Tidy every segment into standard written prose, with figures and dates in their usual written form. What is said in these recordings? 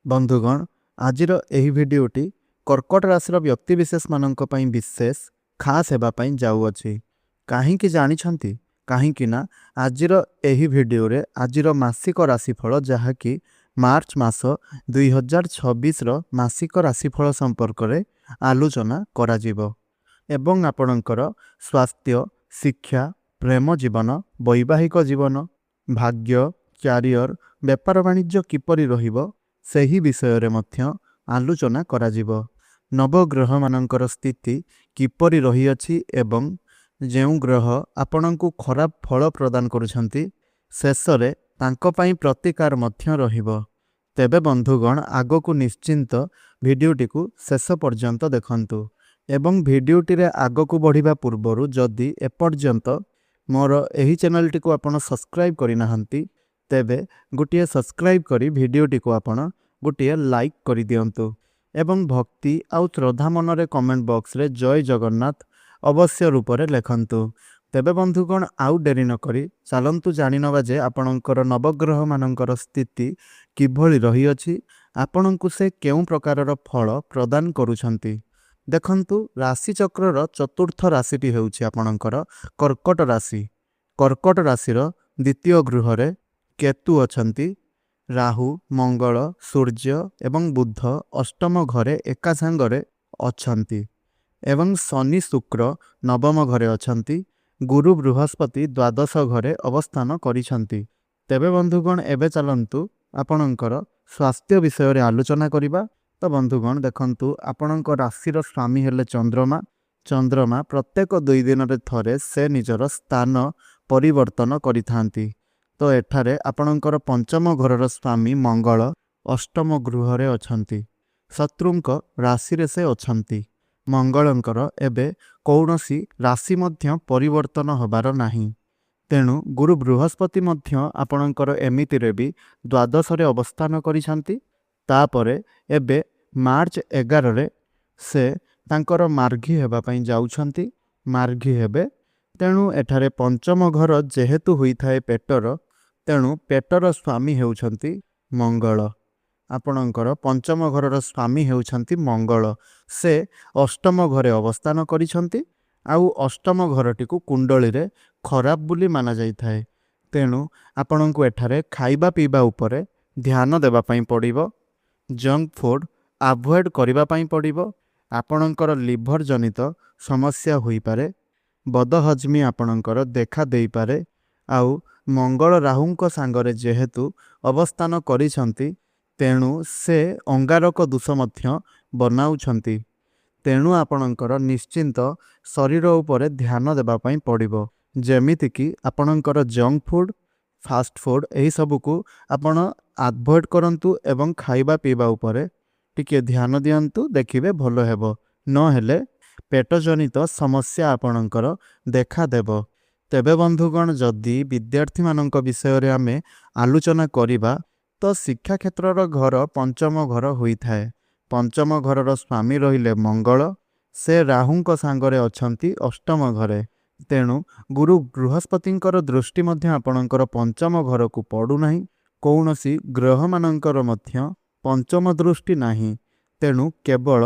बंधुगण आजिर एही भिडियोटी कर्कट राशि व्यक्तिविशेष मानक पई विशेष खास हेबापई जाउअछि। काहींकि जानिछंती काहींकि ना आजिर एही भिडियो रे आजिर मासिक राशिफल जहाँकि मार्च मास 2026 रो मासिक राशिफल संपर्क रे आलोचना कराजिबो एवं आपणकर स्वास्थ्य शिक्षा प्रेम जीवन वैवाहिक जीवन भाग्य क्यारियर बेपार वाणिज्य किपरि रहिबो ସେହି ବିଷୟରେ ମଧ୍ୟ ଆଲୋଚନା କରାଯିବ। ନବଗ୍ରହ ମାନଙ୍କର ସ୍ଥିତି କିପରି ରହିଅଛି ଏବଂ ଯେଉଁ ଗ୍ରହ ଆପଣଙ୍କୁ ଖରାପ ଫଳ ପ୍ରଦାନ କରୁଛନ୍ତି ଶେଷରେ ତାଙ୍କ ପାଇଁ ପ୍ରତିକାର ମଧ୍ୟ ରହିବ। ତେବେ ବନ୍ଧୁଗଣ ଆଗକୁ ନିଶ୍ଚିନ୍ତ ଭିଡ଼ିଓଟିକୁ ଶେଷ ପର୍ଯ୍ୟନ୍ତ ଦେଖନ୍ତୁ ଏବଂ ଭିଡ଼ିଓଟିରେ ଆଗକୁ ବଢ଼ିବା ପୂର୍ବରୁ ଯଦି ଏପର୍ଯ୍ୟନ୍ତ ମୋର ଏହି ଚ୍ୟାନେଲଟିକୁ ଆପଣ ସବସ୍କ୍ରାଇବ୍ କରିନାହାନ୍ତି ତେବେ गोटे सब्सक्राइब करी भिडियोटी को आपण गोटे लाइक करी दियंतु एवं भक्ति आउ श्रद्धा मनरे कमेंट बॉक्स रे जय जगन्नाथ अवश्य रूप रे लेखंतु। तेबे बंधुगण आउ डेरी न करी चलंतु जानिनबा जे आपणकर नवग्रह मानकर स्थिति किभଳି रही अछि आपणଙ୍କୁ से केउ प्रकारर फल प्रदान करूछंती। देखंतु राशि चक्रर चतुर्थ राशिटी हेउछि आपणकर कर्कट राशि। कर्कट राशिर द्वितीय गृह रे केतु अछंती। राहु मंगल सूर्य एवं बुध अष्टम घरे एका सांगरे अछंती एवं शनि शुक्र नवम घरे अछंती। गुरु बृहस्पति द्वादश घरे अवस्थान करिछंती। तेबे बंधुगण एबे चलंतु आपणकर स्वास्थ्य विषय रे आलोचना करिबा। तो बंधुगण देखंतु आपणकर राशिर स्वामी हेले चंद्रमा। चंद्रमा प्रत्येक 2 दिन रे थरे से निजर स्थान परिवर्तन करिथांती। तो एठारे आपणकर पंचम घरर स्वामी मंगल अष्टम गृह रे अछंती। शत्रुंक राशि रे से अछंती। मंगलंकर एबे कौनसी राशि मध्य परिवर्तन होबार नाही। तेणु गुरु बृहस्पति मध्य आपणकर एमिति रे भी द्वादश रे अवस्थान करिछंती। तापरे एबे मार्च 11 रे से तांकर मार्गी हेबा पई जाउछंती। मार्गी हेबे तेणु एठारे पंचम घर जेहेतु हुई थाए पेटर तेणु पेटर स्वामी हेउछंती मंगल। आपणकर पंचम घरर स्वामी हेउछंती मंगल। से अष्टम घरे अवस्थान करिछंती। आउ अष्टम घरटी को कुंडली रे खराब बुली माना जाई थाए। तेणु आपणଙ୍କୁ एठारे खाइबा पीबा उपरे ध्यान देबा पई पड़िबो। जंक फूड अवॉइड करिबा पई पड़िबो। आपणଙ୍କର लिभर जनित समस्या होई पारे। बदहजमी आपणଙ୍କର देखा देई पारे। आउ मंगल राहुंक सांगरे जेहेतु अवस्थान करिछंती तेणु से अंगारक दोष मध्य बनाउछंती। तेणु आपणଙ୍କର निश्चिंत शरीर उपरे ध्यान देबा पई पड़िबो। जेमिति कि आपणଙ୍କର जंक फूड फास्ट फूड एही सब को आपण अवॉइड करंतु एवं खाइबा पीबा उपरे टिके ध्यान दियंतु देखिबे भलो हेबो। न हेले पेट जनित समस्या आपणଙ୍କର देखा देबो। तेबे बंधुगण जदि विद्यार्थी मानक विषय रे आमे आलोचना करिबा तो शिक्षा क्षेत्रर घर पंचम घर होई थाए। पंचम घरर स्वामी रहिले मंगल। से राहुंक सांगरे अछंती अष्टम घरे। तेणु गुरु बृहस्पतिंकर दृष्टि मध्य आपणଙ୍କର पंचम घर को पड़ू नाही। कौनसी ग्रह मानकर मध्य पंचम दृष्टि नाही। तेणु केवल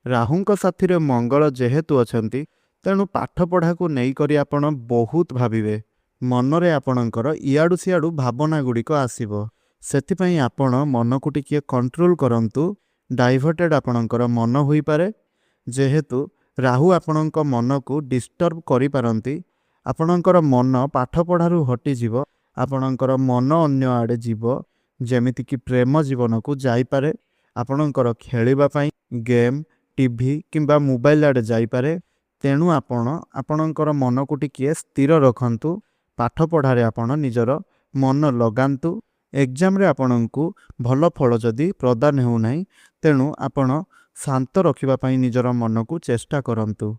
राहुंक साथी रे मंगल जेहेतु अछंती तेणु पाठ पढ़ा को नहीं करी आपण बहुत भाविबे। मनरे आपणଙ୍କର इयाडू सियाडू भावना गुड़िक आसीबो। सेथिपई आपण मन को टिके कंट्रोल करंतु। डाइवर्टेड आपणଙ୍କର मन होई पारे। जेहेतु राहु आपणଙ୍କ मन को डिस्टर्ब करि पारंती। आपणଙ୍କର मन पाठ पढ़ारू हटि जीवो। आपणଙ୍କର मन अन्य आड़े जीवो जेमिति कि प्रेम जीवन को जाई पारे। आपणଙ୍କର खेलिबा पई गेम टीवी किंबा मोबाइल आड़े जाई पारे। तेणु आपणଙ୍କର मन को टिके स्थिर रखंतु। पाठ पढ़ारे आपण निजर मन लगांतु। एग्जाम रे आपणଙ୍କୁ भल फल जदि प्रदान हेउ नाही तेणु आपण शांत रखिबा पई निजर मन को चेष्टा करंतु।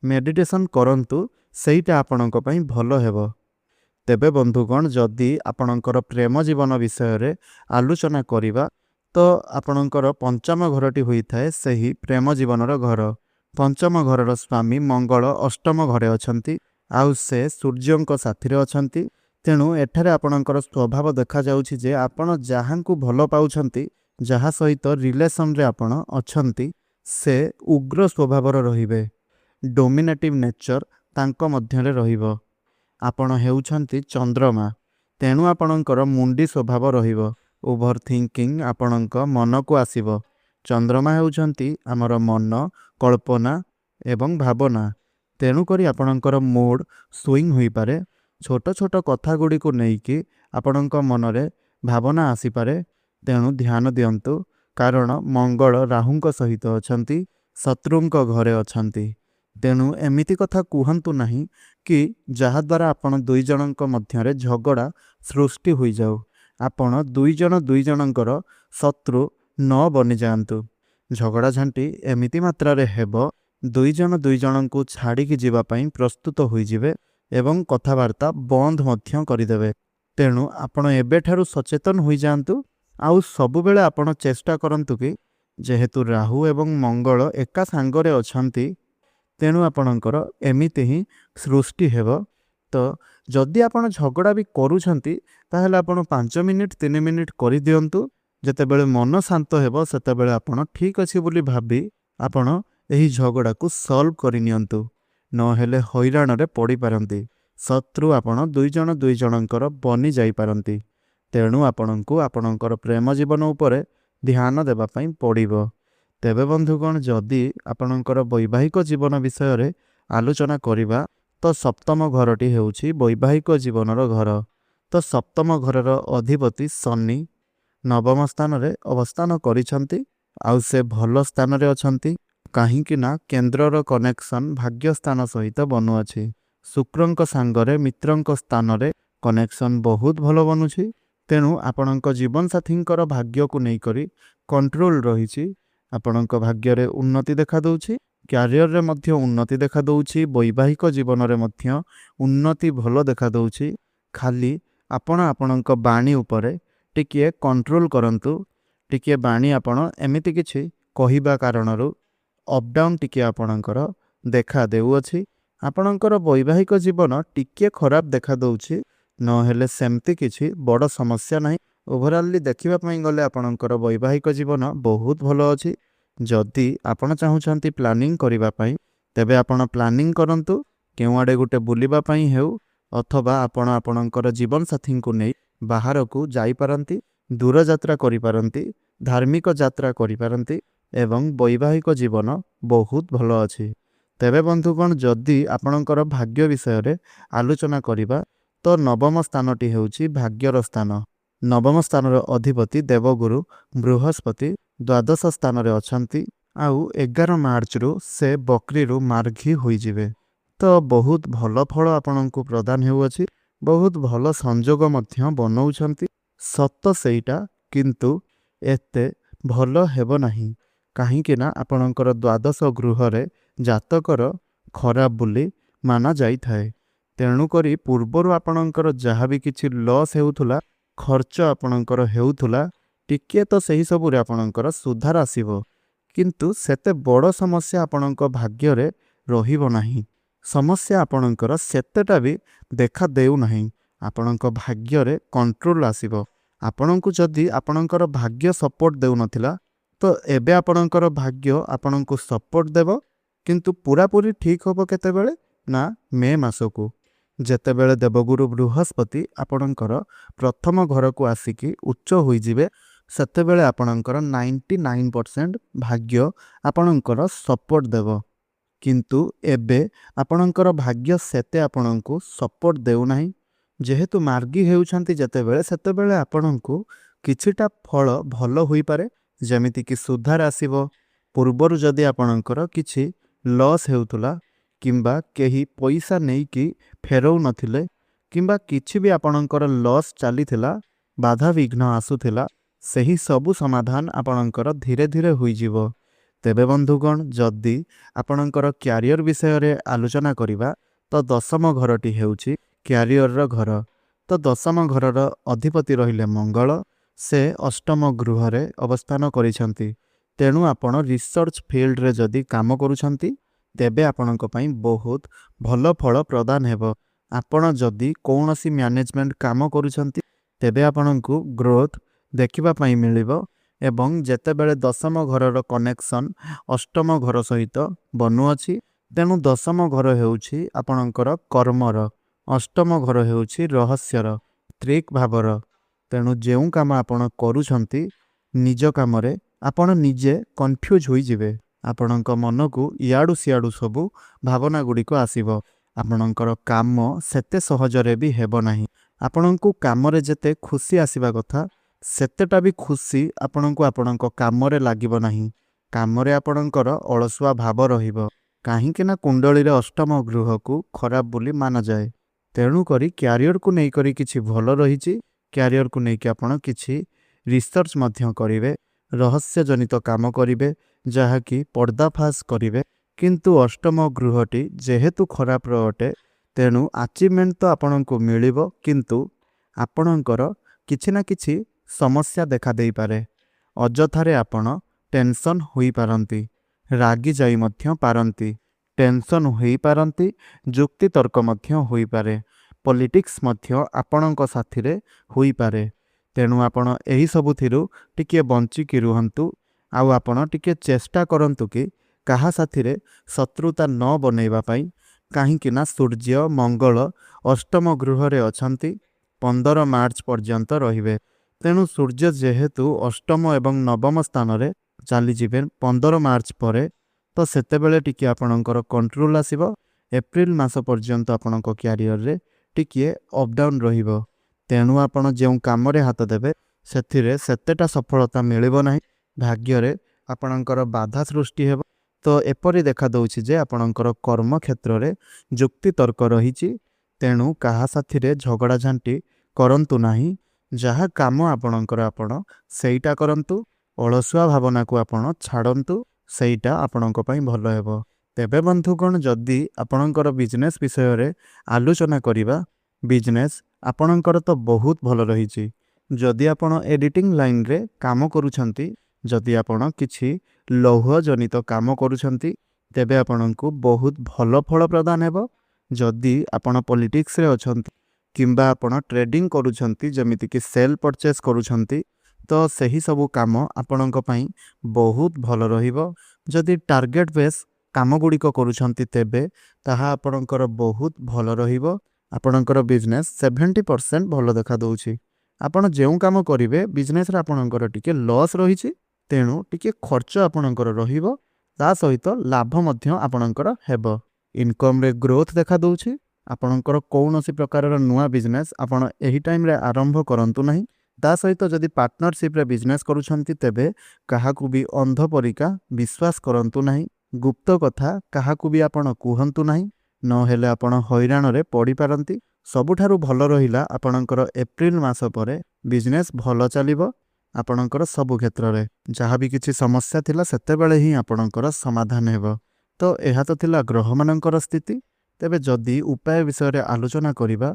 मेडिटेशन करंतु सेईटा आपणଙ୍କ पई भलो हेबो। तेबे बंधुगण जदि आपणଙ୍କର प्रेम जीवन विषय रे आलोचना करिबा तो आपणଙ୍କର पंचम घरटी होई थाए सही प्रेम जीवनर घर। पंचम घरर स्वामी मंगल अष्टम घरे अछंती। आउ से सूर्यंक साथी रे अछंती। तेणु एठारे आपणଙ୍କର स्वभाव देखा जाउछि जे आपण जहां को भलो पाउछंती ଯାହା ସହିତ ରିଲେସନରେ ଆପଣ ଅଛନ୍ତି ସେ ଉଗ୍ର ସ୍ୱଭାବର ରହିବେ। ଡୋମିନେଟିଭ୍ ନେଚର ତାଙ୍କ ମଧ୍ୟରେ ରହିବ। ଆପଣ ହେଉଛନ୍ତି ଚନ୍ଦ୍ରମା, ତେଣୁ ଆପଣଙ୍କର ମୁଣ୍ଡି ସ୍ୱଭାବ ରହିବ। ଓଭର ଥିଙ୍କିଂ ଆପଣଙ୍କ ମନକୁ ଆସିବ। ଚନ୍ଦ୍ରମା ହେଉଛନ୍ତି ଆମର ମନ, କଳ୍ପନା ଏବଂ ଭାବନା। ତେଣୁକରି ଆପଣଙ୍କର ମୁଡ୍ ସୁଇଂ ହୋଇପାରେ। ଛୋଟ ଛୋଟ କଥା ଗୁଡ଼ିକୁ ନେଇକି ଆପଣଙ୍କ ମନରେ ଭାବନା ଆସିପାରେ। ତେଣୁ ଧ୍ୟାନ ଦିଅନ୍ତୁ, କାରଣ ମଙ୍ଗଳ ରାହୁଙ୍କ ସହିତ ଅଛନ୍ତି, ଶତ୍ରୁଙ୍କ ଘରେ ଅଛନ୍ତି। ତେଣୁ ଏମିତି କଥା କୁହନ୍ତୁ ନାହିଁ କି ଯାହାଦ୍ୱାରା ଆପଣ ଦୁଇ ଜଣଙ୍କ ମଧ୍ୟରେ ଝଗଡ଼ା ସୃଷ୍ଟି ହୋଇଯାଉ। ଆପଣ ଦୁଇ ଜଣଙ୍କର ଶତ୍ରୁ ନ ବନିଯାଆନ୍ତୁ। ଝଗଡ଼ା ଝାଣ୍ଟି ଏମିତି ମାତ୍ରାରେ ହେବ ଦୁଇ ଜଣଙ୍କୁ ଛାଡ଼ିକି ଯିବା ପାଇଁ ପ୍ରସ୍ତୁତ ହୋଇଯିବେ ଏବଂ କଥାବାର୍ତ୍ତା ବନ୍ଦ ମଧ୍ୟ କରିଦେବେ। ତେଣୁ ଆପଣ ଏବେଠାରୁ ସଚେତନ ହୋଇଯାଆନ୍ତୁ। ଆଉ ସବୁବେଳେ ଆପଣ ଚେଷ୍ଟା କରନ୍ତୁ କି ଯେହେତୁ ରାହୁ ଏବଂ ମଙ୍ଗଳ ଏକା ସାଙ୍ଗରେ ଅଛନ୍ତି, ତେଣୁ ଆପଣଙ୍କର ଏମିତି ହିଁ ସୃଷ୍ଟି ହେବ। ତ ଯଦି ଆପଣ ଝଗଡ଼ା ବି କରୁଛନ୍ତି ତାହେଲେ ଆପଣ 5 ମିନିଟ୍ 3 ମିନିଟ୍ କରିଦିଅନ୍ତୁ। ଯେତେବେଳେ ମନ ଶାନ୍ତ ହେବ ସେତେବେଳେ ଆପଣ ଠିକ୍ ଅଛି ବୋଲି ଭାବି ଆପଣ ଏହି ଝଗଡ଼ାକୁ ସଲ୍ଭ କରିନିଅନ୍ତୁ। ନହେଲେ ହଇରାଣରେ ପଡ଼ିପାରନ୍ତି। ଶତ୍ରୁ ଆପଣ ଦୁଇ ଜଣଙ୍କର ବନି ଯାଇପାରନ୍ତି। ତେଣୁ ଆପଣଙ୍କୁ ଆପଣଙ୍କର ପ୍ରେମ ଜୀବନ ଉପରେ ଧ୍ୟାନ ଦେବା ପାଇଁ ପଡ଼ିବ। ତେବେ ବନ୍ଧୁଗଣ, ଯଦି ଆପଣଙ୍କର ବୈବାହିକ ଜୀବନ ବିଷୟରେ ଆଲୋଚନା କରିବା ତ ସପ୍ତମ ଘରଟି ହେଉଛି ବୈବାହିକ ଜୀବନର ଘର। ତ ସପ୍ତମ ଘରର ଅଧିପତି ଶନି ନବମ ସ୍ଥାନରେ ଅବସ୍ଥାନ କରିଛନ୍ତି। ଆଉ ସେ ଭଲ ସ୍ଥାନରେ ଅଛନ୍ତି କାହିଁକି ନା କେନ୍ଦ୍ରର କନେକ୍ସନ୍ ଭାଗ୍ୟସ୍ଥାନ ସହିତ ବନୁଅଛି। ଶୁକ୍ରଙ୍କ ସାଙ୍ଗରେ ମିତ୍ରଙ୍କ ସ୍ଥାନରେ କନେକ୍ସନ୍ ବହୁତ ଭଲ ବନୁଛି। ତେଣୁ ଆପଣଙ୍କ ଜୀବନସାଥୀଙ୍କର ଭାଗ୍ୟକୁ ନେଇକରି କଣ୍ଟ୍ରୋଲ ରହିଛି। ଆପଣଙ୍କ ଭାଗ୍ୟରେ ଉନ୍ନତି ଦେଖାଦେଉଛି, କ୍ୟାରିୟରରେ ମଧ୍ୟ ଉନ୍ନତି ଦେଖାଦେଉଛି, ବୈବାହିକ ଜୀବନରେ ମଧ୍ୟ ଉନ୍ନତି ଭଲ ଦେଖାଦେଉଛି। ଖାଲି ଆପଣ ଆପଣଙ୍କ ବାଣୀ ଉପରେ ଟିକିଏ କଣ୍ଟ୍ରୋଲ କରନ୍ତୁ। ଟିକିଏ ବାଣୀ ଆପଣ ଏମିତି କିଛି କହିବା କାରଣରୁ ଅପଡାଉନ୍ ଟିକିଏ ଆପଣଙ୍କର ଦେଖା ଦେଉଅଛି। ଆପଣଙ୍କର ବୈବାହିକ ଜୀବନ ଟିକିଏ ଖରାପ ଦେଖାଦେଉଛି, ନହେଲେ ସେମିତି କିଛି ବଡ଼ ସମସ୍ୟା ନାହିଁ। ଓଭରାଲି ଦେଖିବା ପାଇଁ ଗଲେ ଆପଣଙ୍କର ବୈବାହିକ ଜୀବନ ବହୁତ ଭଲ ଅଛି। ଯଦି ଆପଣ ଚାହୁଁଛନ୍ତି ପ୍ଲାନିଂ କରିବା ପାଇଁ, ତେବେ ଆପଣ ପ୍ଲାନିଂ କରନ୍ତୁ। କେଉଁଆଡ଼େ ଗୋଟେ ବୁଲିବା ପାଇଁ ହେଉ ଅଥବା ଆପଣ ଆପଣଙ୍କର ଜୀବନସାଥୀଙ୍କୁ ନେଇ ବାହାରକୁ ଯାଇପାରନ୍ତି, ଦୂରଯାତ୍ରା କରିପାରନ୍ତି, ଧାର୍ମିକ ଯାତ୍ରା କରିପାରନ୍ତି ଏବଂ ବୈବାହିକ ଜୀବନ ବହୁତ ଭଲ ଅଛି। ତେବେ ବନ୍ଧୁଗଣ, ଯଦି ଆପଣଙ୍କର ଭାଗ୍ୟ ବିଷୟରେ ଆଲୋଚନା କରିବା ତ ନବମ ସ୍ଥାନଟି ହେଉଛି ଭାଗ୍ୟର ସ୍ଥାନ। ନବମ ସ୍ଥାନର ଅଧିପତି ଦେବଗୁରୁ ବୃହସ୍ପତି ଦ୍ୱାଦଶ ସ୍ଥାନରେ ଅଛନ୍ତି। ଆଉ 11 ମାର୍ଚ୍ଚରୁ ସେ ବକ୍ରିରୁ ମାର୍ଘୀ ହୋଇଯିବେ। ତ ବହୁତ ଭଲ ଫଳ ଆପଣଙ୍କୁ ପ୍ରଦାନ ହେଉଅଛି। ବହୁତ ଭଲ ସଂଯୋଗ ମଧ୍ୟ ବନଉଛନ୍ତି। ସତ ସେଇଟା, କିନ୍ତୁ ଏତେ ଭଲ ହେବ ନାହିଁ କାହିଁକି ନା ଆପଣଙ୍କର ଦ୍ୱାଦଶ ଗୃହରେ ଜାତକର ଖରାପ ବୋଲି ମାନା ଯାଇଥାଏ। ତେଣୁକରି ପୂର୍ବରୁ ଆପଣଙ୍କର ଯାହା ବି କିଛି ଲସ୍ ହେଉଥିଲା, ଖର୍ଚ୍ଚ ଆପଣଙ୍କର ହେଉଥିଲା, ଟିକିଏ ତ ସେହିସବୁରେ ଆପଣଙ୍କର ସୁଧାର ଆସିବ। କିନ୍ତୁ ସେତେ ବଡ଼ ସମସ୍ୟା ଆପଣଙ୍କ ଭାଗ୍ୟରେ ରହିବ ନାହିଁ। ସମସ୍ୟା ଆପଣଙ୍କର ସେତେଟା ବି ଦେଖା ଦେଉନାହିଁ। ଆପଣଙ୍କ ଭାଗ୍ୟରେ କଣ୍ଟ୍ରୋଲ ଆସିବ। ଆପଣଙ୍କୁ ଯଦି ଆପଣଙ୍କର ଭାଗ୍ୟ ସପୋର୍ଟ ଦେଉନଥିଲା, ତ ଏବେ ଆପଣଙ୍କର ଭାଗ୍ୟ ଆପଣଙ୍କୁ ସପୋର୍ଟ ଦେବ। କିନ୍ତୁ ପୁରାପୁରି ଠିକ୍ ହେବ କେତେବେଳେ ନା ମେ ମାସକୁ, ଯେତେବେଳେ ଦେବଗୁରୁ ବୃହସ୍ପତି ଆପଣଙ୍କର ପ୍ରଥମ ଘରକୁ ଆସିକି ଉଚ୍ଚ ହୋଇଯିବେ। ସେତେବେଳେ ଆପଣଙ୍କର 99% ଭାଗ୍ୟ ଆପଣଙ୍କର ସପୋର୍ଟ ଦେବ। କିନ୍ତୁ ଏବେ ଆପଣଙ୍କର ଭାଗ୍ୟ ସେତେ ଆପଣଙ୍କୁ ସପୋର୍ଟ ଦେଉନାହିଁ। ଯେହେତୁ ମାର୍ଗୀ ହେଉଛନ୍ତି ଯେତେବେଳେ, ସେତେବେଳେ ଆପଣଙ୍କୁ କିଛିଟା ଫଳ ଭଲ ହୋଇପାରେ, ଯେମିତିକି ସୁଧାର ଆସିବ। ପୂର୍ବରୁ ଯଦି ଆପଣଙ୍କର କିଛି ଲସ୍ ହେଉଥିଲା କିମ୍ବା କେହି ପଇସା ନେଇକି ଫେରଉ ନଥିଲେ କିମ୍ବା କିଛି ବି ଆପଣଙ୍କର ଲସ୍ ଚାଲିଥିଲା, ବାଧାବିଘ୍ନ ଆସୁଥିଲା, ସେହି ସବୁ ସମାଧାନ ଆପଣଙ୍କର ଧୀରେ ଧୀରେ ହୋଇଯିବ। ତେବେ ବନ୍ଧୁଗଣ, ଯଦି ଆପଣଙ୍କର କ୍ୟାରିୟର ବିଷୟରେ ଆଲୋଚନା କରିବା ତ ଦଶମ ଘରଟି ହେଉଛି କ୍ୟାରିୟରର ଘର। ତ ଦଶମ ଘରର ଅଧିପତି ରହିଲେ ମଙ୍ଗଳ। ସେ ଅଷ୍ଟମ ଗୃହରେ ଅବସ୍ଥାନ କରିଛନ୍ତି। ତେଣୁ ଆପଣ ରିସର୍ଚ୍ଚ ଫିଲ୍ଡରେ ଯଦି କାମ କରୁଛନ୍ତି, ତେବେ ଆପଣଙ୍କ ପାଇଁ ବହୁତ ଭଲ ଫଳ ପ୍ରଦାନ ହେବ। ଆପଣ ଯଦି କୌଣସି ମ୍ୟାନେଜମେଣ୍ଟ କାମ କରୁଛନ୍ତି, ତେବେ ଆପଣଙ୍କୁ ଗ୍ରୋଥ୍ ଦେଖିବା ପାଇଁ ମିଳିବ। ଏବଂ ଯେତେବେଳେ ଦଶମ ଘରର କନେକ୍ସନ୍ ଅଷ୍ଟମ ଘର ସହିତ ବନୁଅଛି, ତେଣୁ ଦଶମ ଘର ହେଉଛି ଆପଣଙ୍କର କର୍ମର, ଅଷ୍ଟମ ଘର ହେଉଛି ରହସ୍ୟର, ତ୍ରିକ୍ ଭାବର। ତେଣୁ ଯେଉଁ କାମ ଆପଣ କରୁଛନ୍ତି ନିଜ କାମରେ ଆପଣ ନିଜେ କନଫ୍ୟୁଜ୍ ହୋଇଯିବେ। ଆପଣଙ୍କ ମନକୁ ଇଆଡ଼ୁ ସିଆଡ଼ୁ ସବୁ ଭାବନା ଗୁଡ଼ିକ ଆସିବ। ଆପଣଙ୍କର କାମ ସେତେ ସହଜରେ ବି ହେବ ନାହିଁ। ଆପଣଙ୍କୁ କାମରେ ଯେତେ ଖୁସି ଆସିବା କଥା ସେତେଟା ବି ଖୁସି ଆପଣଙ୍କୁ ଆପଣଙ୍କ କାମରେ ଲାଗିବ ନାହିଁ। କାମରେ ଆପଣଙ୍କର ଅଳସୁଆ ଭାବ ରହିବ, କାହିଁକି ନା କୁଣ୍ଡଳୀରେ ଅଷ୍ଟମ ଗୃହକୁ ଖରାପ ବୋଲି ମାନାଯାଏ। ତେଣୁକରି କ୍ୟାରିୟରକୁ ନେଇକରି କିଛି ଭଲ ରହିଛି। କ୍ୟାରିୟରକୁ ନେଇକି ଆପଣ କିଛି ରିସର୍ଚ୍ଚ ମଧ୍ୟ କରିବେ, ରହସ୍ୟଜନିତ କାମ କରିବେ, ଯାହାକି ପର୍ଦ୍ଦାଫାଶ କରିବେ। କିନ୍ତୁ ଅଷ୍ଟମ ଗୃହଟି ଯେହେତୁ ଖରାପର ଅଟେ, ତେଣୁ ଆଚିଭମେଣ୍ଟ ତ ଆପଣଙ୍କୁ ମିଳିବ, କିନ୍ତୁ ଆପଣଙ୍କର କିଛି ନା କିଛି ସମସ୍ୟା ଦେଖା ଦେଇପାରେ। ଅଯଥାରେ ଆପଣ ଟେନସନ୍ ହୋଇପାରନ୍ତି, ରାଗି ଯାଇ ମଧ୍ୟ ପାରନ୍ତି, ଟେନସନ୍ ହୋଇପାରନ୍ତି, ଯୁକ୍ତିତର୍କ ମଧ୍ୟ ହୋଇପାରେ, ପଲିଟିକ୍ସ ମଧ୍ୟ ଆପଣଙ୍କ ସାଥିରେ ହୋଇପାରେ। ତେଣୁ ଆପଣ ଏହି ସବୁଥିରୁ ଟିକିଏ ବଞ୍ଚିକି ରୁହନ୍ତୁ। ଆଉ ଆପଣ ଟିକିଏ ଚେଷ୍ଟା କରନ୍ତୁ କି କାହା ସାଥିରେ ଶତ୍ରୁତା ନ ବନେଇବା ପାଇଁ, କାହିଁକି ନା ସୂର୍ଯ୍ୟ ମଙ୍ଗଳ ଅଷ୍ଟମ ଗୃହରେ ଅଛନ୍ତି, 15 ମାର୍ଚ୍ଚ ପର୍ଯ୍ୟନ୍ତ ରହିବେ। ତେଣୁ ସୂର୍ଯ୍ୟ ଯେହେତୁ ଅଷ୍ଟମ ଏବଂ ନବମ ସ୍ଥାନରେ ଚାଲିଯିବେ 15 ମାର୍ଚ୍ଚ ପରେ, ତ ସେତେବେଳେ ଟିକିଏ ଆପଣଙ୍କର କଣ୍ଟ୍ରୋଲ ଆସିବ। ଏପ୍ରିଲ ମାସ ପର୍ଯ୍ୟନ୍ତ ଆପଣଙ୍କ କ୍ୟାରିୟରରେ ଟିକିଏ ଅପ୍ ଡାଉନ୍ ରହିବ। ତେଣୁ ଆପଣ ଯେଉଁ କାମରେ ହାତ ଦେବେ ସେଥିରେ ସେତେଟା ସଫଳତା ମିଳିବ ନାହିଁ। ଭାଗ୍ୟରେ ଆପଣଙ୍କର ବାଧା ସୃଷ୍ଟି ହେବ। ତ ଏପରି ଦେଖାଦେଉଛି ଯେ ଆପଣଙ୍କର କର୍ମକ୍ଷେତ୍ରରେ ଯୁକ୍ତିତର୍କ ରହିଛି। ତେଣୁ କାହା ସାଥିରେ ଝଗଡ଼ା ଝାଣ୍ଟି କରନ୍ତୁ ନାହିଁ। ଯାହା କାମ ଆପଣଙ୍କର ଆପଣ ସେଇଟା କରନ୍ତୁ। ଅଳସୁଆ ଭାବନାକୁ ଆପଣ ଛାଡ଼ନ୍ତୁ, ସେଇଟା ଆପଣଙ୍କ ପାଇଁ ଭଲ ହେବ। ତେବେ ବନ୍ଧୁଗଣ, ଯଦି ଆପଣଙ୍କର ବିଜନେସ୍ ବିଷୟରେ ଆଲୋଚନା କରିବା, ବିଜନେସ୍ ଆପଣଙ୍କର ତ ବହୁତ ଭଲ ରହିଛି। ଯଦି ଆପଣ ଏଡ଼ିଟିଂ ଲାଇନ୍ରେ କାମ କରୁଛନ୍ତି, ଯଦି ଆପଣ କିଛି ଲୌହଜନିତ କାମ କରୁଛନ୍ତି, ତେବେ ଆପଣଙ୍କୁ ବହୁତ ଭଲ ଫଳ ପ୍ରଦାନ ହେବ। ଯଦି ଆପଣ ପଲିଟିକ୍ସରେ ଅଛନ୍ତି କିମ୍ବା ଆପଣ ଟ୍ରେଡ଼ିଂ କରୁଛନ୍ତି, ଯେମିତିକି ସେଲ୍ ପରଚେସ୍ କରୁଛନ୍ତି, ତ ସେହି ସବୁ କାମ ଆପଣଙ୍କ ପାଇଁ ବହୁତ ଭଲ ରହିବ। ଯଦି ଟାର୍ଗେଟ୍ ବେସ୍ କାମଗୁଡ଼ିକ କରୁଛନ୍ତି, ତେବେ ତାହା ଆପଣଙ୍କର ବହୁତ ଭଲ ରହିବ। ଆପଣଙ୍କର ବିଜନେସ୍ 70% ଭଲ ଦେଖାଦେଉଛି। ଆପଣ ଯେଉଁ କାମ କରିବେ ବିଜନେସ୍ରେ ଆପଣଙ୍କର ଟିକେ ଲସ୍ ରହିଛି, ତେଣୁ ଟିକେ ଖର୍ଚ୍ଚ ଆପଣଙ୍କର ରହିବ, ତା ସହିତ ଲାଭ ମଧ୍ୟ ଆପଣଙ୍କର ହେବ। ଇନକମ୍ରେ ଗ୍ରୋଥ୍ ଦେଖାଦେଉଛି। ଆପଣଙ୍କର କୌଣସି ପ୍ରକାରର ନୂଆ ବିଜନେସ୍ ଆପଣ ଏହି ଟାଇମ୍ରେ ଆରମ୍ଭ କରନ୍ତୁ ନାହିଁ। ତା ସହିତ ଯଦି ପାର୍ଟନରସିପ୍ରେ ବିଜନେସ୍ କରୁଛନ୍ତି, ତେବେ କାହାକୁ ବି ଅନ୍ଧ ପରିକା ବିଶ୍ୱାସ କରନ୍ତୁ ନାହିଁ। ଗୁପ୍ତ କଥା କାହାକୁ ବି ଆପଣ କୁହନ୍ତୁ ନାହିଁ, ନହେଲେ ଆପଣ ହଇରାଣରେ ପଡ଼ିପାରନ୍ତି। ସବୁଠାରୁ ଭଲ ରହିଲା ଆପଣଙ୍କର ଏପ୍ରିଲ ମାସ ପରେ ବିଜନେସ୍ ଭଲ ଚାଲିବ। ଆପଣଙ୍କର ସବୁ କ୍ଷେତ୍ରରେ ଯାହା ବି କିଛି ସମସ୍ୟା ଥିଲା ସେତେବେଳେ ହିଁ ଆପଣଙ୍କର ସମାଧାନ ହେବ। ତ ଏହା ତ ଥିଲା ଗ୍ରହମାନଙ୍କର ସ୍ଥିତି। ତେବେ ଯଦି ଉପାୟ ବିଷୟରେ ଆଲୋଚନା କରିବା,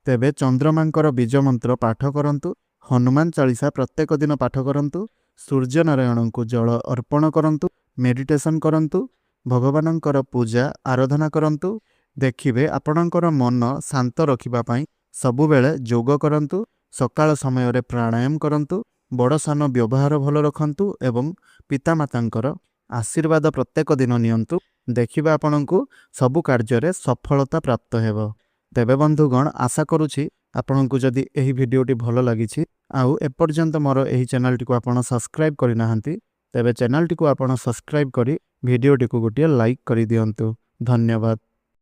ତେବେ ଚନ୍ଦ୍ରମାଙ୍କର ବୀଜ ମନ୍ତ୍ର ପାଠ କରନ୍ତୁ, ହନୁମାନ ଚାଳିଶା ପ୍ରତ୍ୟେକ ଦିନ ପାଠ କରନ୍ତୁ, ସୂର୍ଯ୍ୟନାରାୟଣଙ୍କୁ ଜଳ ଅର୍ପଣ କରନ୍ତୁ, ମେଡ଼ିଟେସନ୍ କରନ୍ତୁ, ଭଗବାନଙ୍କର ପୂଜା ଆରାଧନା କରନ୍ତୁ। ଦେଖିବେ ଆପଣଙ୍କର ମନ ଶାନ୍ତ ରଖିବା ପାଇଁ ସବୁବେଳେ ଯୋଗ କରନ୍ତୁ, ସକାଳ ସମୟରେ ପ୍ରାଣାୟାମ କରନ୍ତୁ, ବଡ଼ ସାନ ବ୍ୟବହାର ଭଲ ରଖନ୍ତୁ ଏବଂ ପିତାମାତାଙ୍କର ଆଶୀର୍ବାଦ ପ୍ରତ୍ୟେକ ଦିନ ନିଅନ୍ତୁ। ଦେଖିବେ ଆପଣଙ୍କୁ ସବୁ କାର୍ଯ୍ୟରେ ସଫଳତା ପ୍ରାପ୍ତ ହେବ। ତେବେ ବନ୍ଧୁଗଣ, ଆଶା କରୁଛି ଆପଣଙ୍କୁ ଯଦି ଏହି ଭିଡ଼ିଓଟି ଭଲ ଲାଗିଛି, ଆଉ ଏପର୍ଯ୍ୟନ୍ତ ମୋର ଏହି ଚ୍ୟାନେଲଟିକୁ ଆପଣ ସବସ୍କ୍ରାଇବ୍ କରିନାହାନ୍ତି, ତେବେ ଚ୍ୟାନେଲଟିକୁ ଆପଣ ସବସ୍କ୍ରାଇବ୍ କରି ଭିଡ଼ିଓଟିକୁ ଗୋଟିଏ ଲାଇକ୍ କରିଦିଅନ୍ତୁ। ଧନ୍ୟବାଦ।